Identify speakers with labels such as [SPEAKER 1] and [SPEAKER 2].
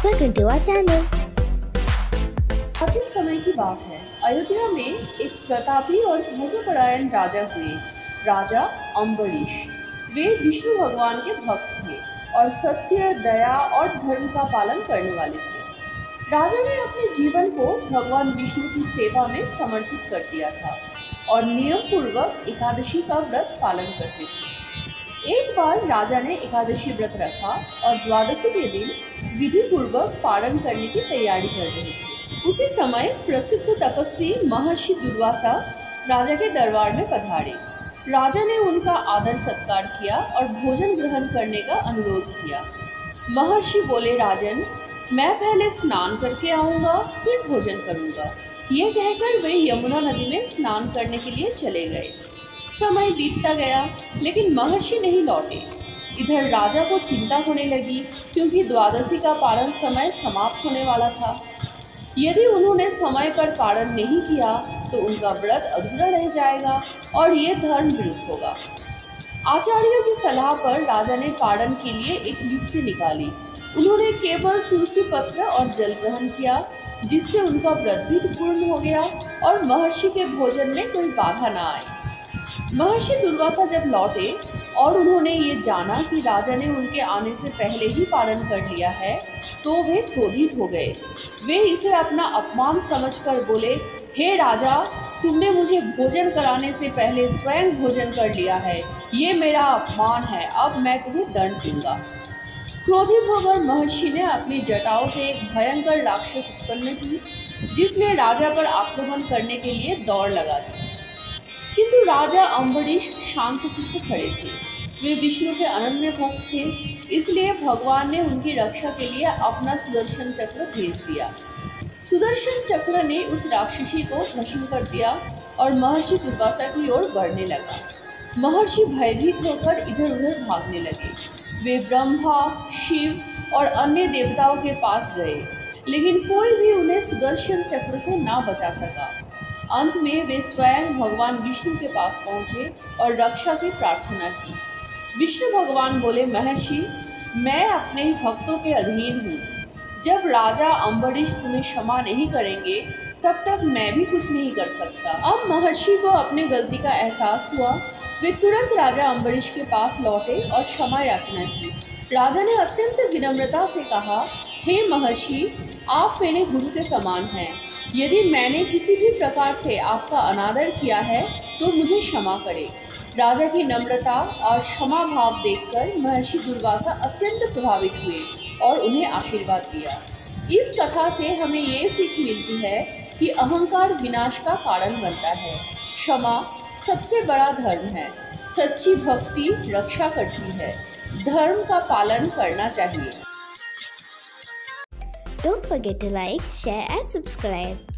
[SPEAKER 1] Welcome to our channel.
[SPEAKER 2] प्राचीन समय की बात है। अयोध्या में एक प्रतापी और धर्मपरायण राजा हुए। राजा अम्बरीश। वे विष्णु भगवान के भक्त थे और सत्य, दया और धर्म का पालन करने वाले थे। राजा ने अपने जीवन को भगवान विष्णु की सेवा में समर्पित कर दिया था और नियम पूर्वक एकादशी का व्रत पालन करते थे। एक बार राजा ने एकादशी व्रत रखा और द्वादशी के दिन विधि पूर्वक पारण करने की तैयारी कर रहे थे। उसी समय प्रसिद्ध तपस्वी महर्षि दुर्वासा राजा के दरबार में पधारे। राजा ने उनका आदर सत्कार किया और भोजन ग्रहण करने का अनुरोध किया। महर्षि बोले, राजन, मैं पहले स्नान करके आऊंगा, फिर भोजन करूंगा। ये कहकर वे यमुना नदी में स्नान करने के लिए चले गए। समय बीतता गया, लेकिन महर्षि नहीं लौटे। इधर राजा को चिंता होने लगी, क्योंकि द्वादशी का पारण समय समाप्त होने वाला था। यदि उन्होंने समय पर पारण नहीं किया तो उनका व्रत अधूरा रह जाएगा और ये धर्म विरुद्ध होगा। आचार्यों की सलाह पर राजा ने पारण के लिए एक युक्ति निकाली। उन्होंने केवल तुलसी पत्र और जल ग्रहण किया, जिससे उनका व्रत भी पूर्ण हो गया और महर्षि के भोजन में कोई बाधा न आए। महर्षि दुर्वासा जब लौटे और उन्होंने ये जाना कि राजा ने उनके आने से पहले ही पारण कर लिया है, तो वे क्रोधित हो गए। वे इसे अपना अपमान समझकर बोले, हे राजा, तुमने मुझे भोजन कराने से पहले स्वयं भोजन कर लिया है। ये मेरा अपमान है। अब मैं तुम्हें दंड दूंगा। क्रोधित होकर महर्षि ने अपनी जटाओं से एक भयंकर राक्षस उत्पन्न की, जिसने राजा पर आक्रमण करने के लिए दौड़ लगा दी। किंतु राजा अम्बरीश शांतचित्त खड़े थे। वे विष्णु के अनन्य भक्त थे, इसलिए भगवान ने उनकी रक्षा के लिए अपना सुदर्शन चक्र भेज दिया। सुदर्शन चक्र ने उस राक्षसी को भस्म कर दिया और महर्षि दुर्वासा की ओर बढ़ने लगा। महर्षि भयभीत होकर इधर उधर भागने लगे। वे ब्रह्मा, शिव और अन्य देवताओं के पास गए, लेकिन कोई भी उन्हें सुदर्शन चक्र से ना बचा सका। अंत में वे स्वयं भगवान विष्णु के पास पहुंचे और रक्षा की प्रार्थना की। विष्णु भगवान बोले, महर्षि, मैं अपने भक्तों के अधीन हूँ। जब राजा अम्बरीश तुम्हें क्षमा नहीं करेंगे, तब तक मैं भी कुछ नहीं कर सकता। अब महर्षि को अपने गलती का एहसास हुआ। वे तुरंत राजा अम्बरीश के पास लौटे और क्षमा याचना की। राजा ने अत्यंत विनम्रता से कहा, हे महर्षि, आप मेरे गुरु के समान हैं। यदि मैंने किसी भी प्रकार से आपका अनादर किया है तो मुझे क्षमा करें। राजा की नम्रता और क्षमा भाव देखकर महर्षि दुर्वासा अत्यंत प्रभावित हुए और उन्हें आशीर्वाद दिया। इस कथा से हमें ये सीख मिलती है कि अहंकार विनाश का कारण बनता है। क्षमा सबसे बड़ा धर्म है। सच्ची भक्ति रक्षा करती है। धर्म का पालन करना चाहिए।
[SPEAKER 1] Don't forget to like, share and subscribe.